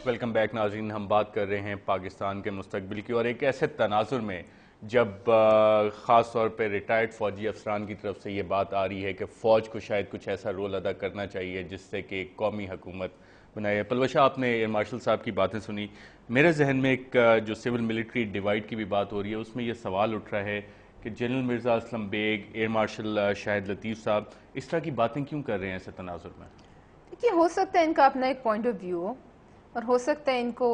Welcome back नाज़रीन। हम बात कर रहे हैं पाकिस्तान के मुस्तकबिल की और एक ऐसे तनाजुर में जब ख़ास तौर पर रिटायर्ड फ़ौजी अफसरान की तरफ से ये बात आ रही है कि फ़ौज को शायद कुछ ऐसा रोल अदा करना चाहिए जिससे कि एक कौमी हुकूमत बनाए। पलवशा, आपने एयर मार्शल साहब की बातें सुनी। मेरे जहन में एक जो सिविल मिलिट्री डिवाइड की भी बात हो रही है, उसमें यह सवाल उठ रहा है कि general Mirza Aslam Beg, air marshal Shahid Latif साहब इस तरह की बातें क्यों कर रहे हैं ऐसे तनाजुर में? देखिए, हो सकता है इनका अपना एक पॉइंट ऑफ व्यू हो और हो सकता है इनको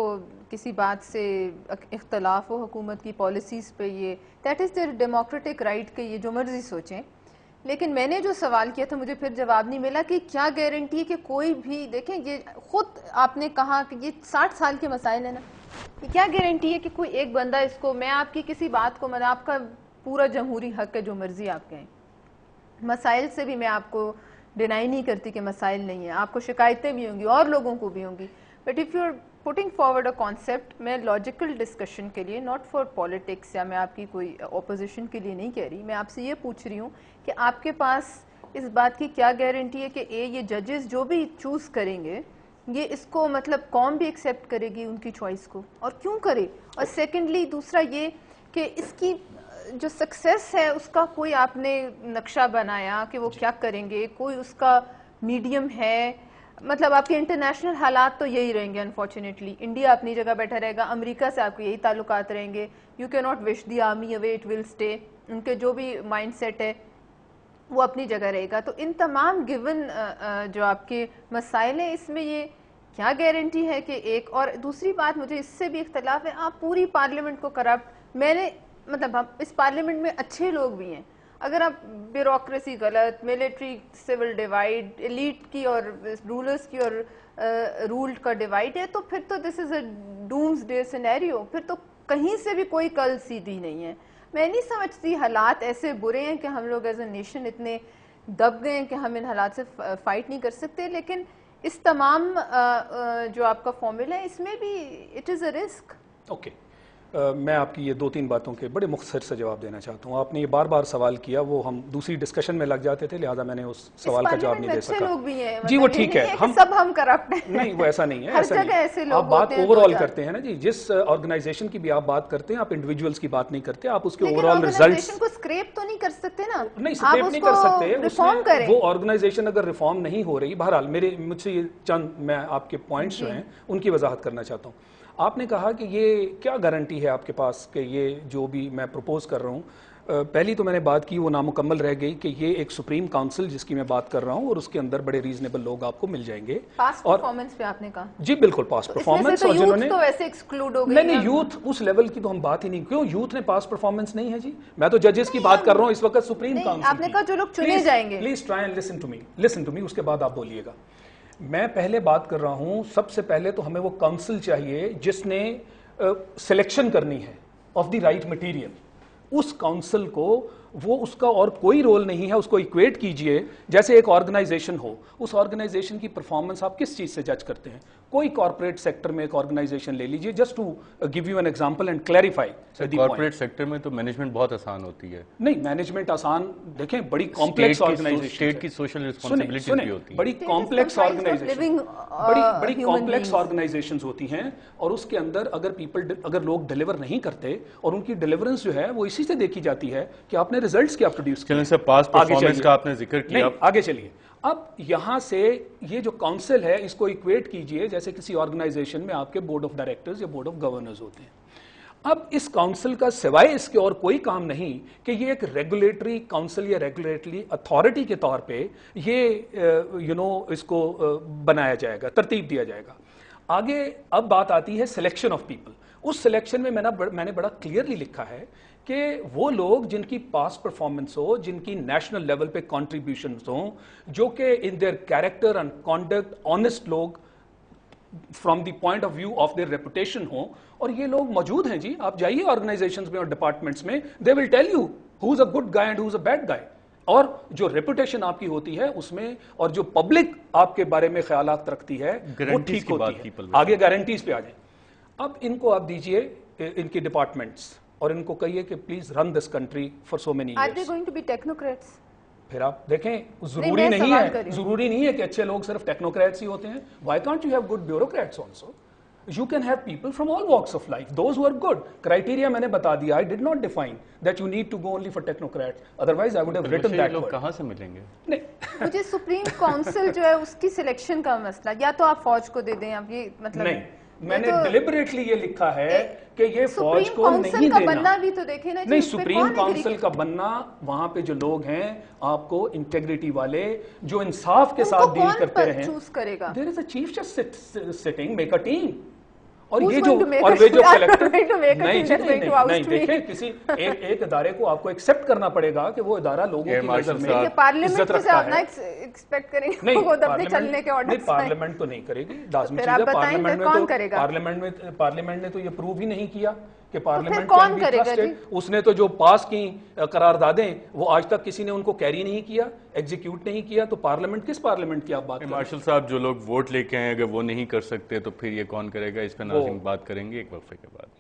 किसी बात से इख्तलाफ हो हुकूमत की पॉलिसीज़ पे। ये that is their democratic right के ये जो मर्जी सोचें। लेकिन मैंने जो सवाल किया था मुझे फिर जवाब नहीं मिला कि क्या गारंटी है कि कोई भी, देखें ये खुद आपने कहा कि ये 60 साल के मसाइल है ना, कि क्या गारंटी है कि कोई एक बंदा इसको, मैं आपकी किसी बात को, मैंने आपका पूरा जमहूरी हक है जो मर्जी आप कहें, मसाइल से भी मैं आपको डिनाई नहीं करती कि मसाइल नहीं है, आपको शिकायतें भी होंगी और लोगों को भी होंगी, but if you are putting forward a concept, मैं लॉजिकल डिस्कशन के लिए, नॉट फॉर पॉलिटिक्स या मैं आपकी कोई ऑपोजिशन के लिए नहीं कह रही, मैं आपसे ये पूछ रही हूँ कि आपके पास इस बात की क्या गारंटी है कि ये जजेस जो भी चूज़ करेंगे ये इसको मतलब कौम भी एक्सेप्ट करेगी उनकी चॉइस को, और क्यों करे, और सेकेंडली दूसरा ये कि इसकी जो सक्सेस है उसका कोई आपने नक्शा बनाया कि वो क्या करेंगे, कोई उसका मीडियम है? मतलब आपके इंटरनेशनल हालात तो यही रहेंगे अनफॉर्चुनेटली, इंडिया अपनी जगह बैठा रहेगा, अमेरिका से आपके यही ताल्लुकात रहेंगे, you can not wish the army away, it will stay, उनके जो भी माइंड सेट है वो अपनी जगह रहेगा। तो इन तमाम गिवन जो आपके मसाइल हैं इसमें ये क्या गारंटी है कि एक, और दूसरी बात मुझे इससे भी इख्तलाफ है, आप पूरी पार्लियामेंट को करप्ट, मैंने मतलब हम इस पार्लियामेंट में अच्छे लोग भी हैं, अगर आप ब्यूरोक्रेसी गलत, मिलिट्री सिविल डिवाइड, एलीट की और रूलर्स की और रूल्ड का डिवाइड है, तो फिर तो this is a doomsday scenario, फिर तो कहीं से भी कोई कल सीधी नहीं है। मैं नहीं समझती हालात ऐसे बुरे हैं कि हम लोग एज ए नेशन इतने दब गए हैं कि हम इन हालात से फाइट नहीं कर सकते, लेकिन इस तमाम जो आपका फॉर्मूला है इसमें भी it is a risk. Okay, मैं आपकी ये 2-3 बातों के बड़े मुख्तसर से जवाब देना चाहता हूँ। आपने ये बार बार सवाल किया, वो हम दूसरी डिस्कशन में लग जाते थे, लिहाजा मैंने उस सवाल का जवाब नहीं दे सका। लोग भी हैं, जी वो ठीक है, हम सब हम करप्ट हैं। नहीं वो ऐसा नहीं है, हर ऐसा जगह ऐसे लोग आप बात होते हैं, ओवरऑल करते हैं ना जी, जिस ऑर्गेनाइजेशन की भी आप बात करते हैं, आप इंडिविजुअल्स की बात नहीं करते, आप उसके ओवरऑल रिजल्ट्स को स्क्रैप तो नहीं कर सकते ना, नहीं स्क्रैप नहीं कर सकते, रिफॉर्म करें। वो ऑर्गेनाइजेशन अगर रिफॉर्म नहीं हो रही, बहरहाल मेरे मुझसे ये चंद मैं आपके पॉइंट्स जो हैं उनकी वजाहत करना चाहता हूँ। आपने कहा कि ये क्या गारंटी है आपके पास कि ये जो भी मैं प्रपोज कर रहा हूँ, पहली तो मैंने बात की वो नामुकम्मल रह गई कि ये एक सुप्रीम काउंसिल जिसकी मैं बात कर रहा हूँ और उसके अंदर बड़े रीजनेबल लोग आपको मिल जाएंगे। पास्ट परफॉर्मेंस पे आपने कहा जी बिल्कुल, पास्ट परफॉर्मेंस, और जिन्होंने तो वैसे एक्सक्लूड हो गए। नहीं यूथ उस लेवल की तो हम बात ही नहीं, क्यों यूथ ने पास्ट परफॉर्मेंस नहीं है जी, मैं तो जजेस की बात कर रहा हूँ इस वक्त सुप्रीम काउंसिल। आपने कहा जो लोग चुने जाएंगे। Please try and listen to me, उसके बाद आप बोलिएगा। मैं पहले बात कर रहा हूं, सबसे पहले तो हमें वो काउंसिल चाहिए जिसने सिलेक्शन करनी है ऑफ द राइट मटेरियल। उस काउंसिल को वो उसका और कोई रोल नहीं है, उसको इक्वेट कीजिए जैसे एक ऑर्गेनाइजेशन हो, उस ऑर्गेनाइजेशन की परफॉर्मेंस आप किस चीज से जज करते हैं? कोई कॉर्पोरेट सेक्टर में एक ऑर्गेनाइजेशन ले लीजिए, just to give you an example and clarify. Corporate sector में तो मैनेजमेंट बहुत आसान होती है। नहीं, मैनेजमेंट आसान, देखें बड़ी कॉम्प्लेक्स ऑर्गेनाइजेशन, स्टेट की सोशल रिस्पांसिबिलिटी भी होती है, बड़ी कॉम्प्लेक्स ऑर्गेनाइजेशन, बड़ी कॉम्प्लेक्स ऑर्गेनाइजेशन होती हैं, और उसके अंदर अगर लोग डिलीवर नहीं करते और उनकी डिलीवरेंस जो है वो इसी से देखी जाती है कि आपने रिजल्ट्स क्या प्रोड्यूस किए। पास्ट परफॉर्मेंस का आपने जिक्र किया, आगे चलिए। अब यहां से ये जो काउंसिल है इसको इक्वेट कीजिए जैसे किसी ऑर्गेनाइजेशन में आपके बोर्ड ऑफ डायरेक्टर्स या बोर्ड ऑफ गवर्नर्स होते हैं। अब इस काउंसिल का सिवाय इसके और कोई काम नहीं कि ये एक रेगुलेटरी काउंसिल या रेगुलेटरी अथॉरिटी के तौर पे ये इसको बनाया जाएगा, तरतीब दिया जाएगा। आगे अब बात आती है सिलेक्शन ऑफ पीपल। उस सिलेक्शन में मैंने बड़ा क्लियरली लिखा है कि वो लोग जिनकी पास्ट परफॉर्मेंस हो, जिनकी नेशनल लेवल पे कॉन्ट्रीब्यूशन हो, जो कि in their character and conduct honest लोग from the point of view of their reputation हो, और ये लोग मौजूद हैं जी। आप जाइए ऑर्गेनाइजेशंस में और डिपार्टमेंट्स में, they will tell you who is a good guy and who is a bad guy, और जो रेपुटेशन आपकी होती है उसमें, और जो पब्लिक आपके बारे में ख्यालात रखती है वो ठीक होती है। आगे गारंटीज पे आ जाए। अब इनको आप दीजिए इनकी डिपार्टमेंट्स और इनको कहिए कि please run this country for so many years. Are they going to be technocrats? फिर आप देखें, जरूरी नहीं है कि अच्छे लोग सिर्फ टेक्नोक्रेट्स ही होते हैं। Why can't you have good bureaucrats also? You can have people from all walks of life, those who are good. Criteria मैंने बता दिया, I did not define that you need to go only for technocrats. Otherwise, I would have written that लोग word. कहाँ से मिलेंगे? नहीं, मुझे supreme council जो है उसकी सिलेक्शन का मसला, या तो आप फौज को दे दें, आप ये मतलब नहीं, मैंने डिलिबरेटली ये लिखा है कि ये फौज को नहीं का देना। बनना भी तो देखे ना, नहीं, सुप्रीम काउंसिल का बनना, वहां पे जो लोग हैं आपको इंटेग्रिटी वाले, जो इंसाफ के साथ डील करते रहे, चूज करेगा। There is a chief justice sitting, make a team. और Who's ये जो going to make और a वे जो team? Collector I'm going to make a नहीं team that's going to oust नहीं me. देखिए, किसी एक इदारे को आपको एक्सेप्ट करना पड़ेगा कि वो इदारा लोगों की नजर में ये पार्लियामेंट इज्जत से रखता आप ना है। एक्सपेक्ट करेंगे नहीं, वो अपने चलने के ऑर्डर नहीं, पार्लियामेंट तो नहीं करेगी, लाजमी फिर चीज आप है। बताएं, पार्लियामेंट फिर में कौन तो करेगा? पार्लियामेंट ने तो ये प्रूव ही नहीं किया कि पार्लियामेंट कौन can be करेगा trusted। जी? उसने तो जो पास की करारदादें, वो आज तक किसी ने उनको कैरी नहीं किया, एग्जीक्यूट नहीं किया। तो पार्लियामेंट, किस पार्लियामेंट की आप बात कर रहे हैं? मार्शल साहब, जो लोग वोट लेके आए अगर वो नहीं कर सकते तो फिर ये कौन करेगा? इस पर नाज़रीन बात करेंगे एक वक्फे के बाद।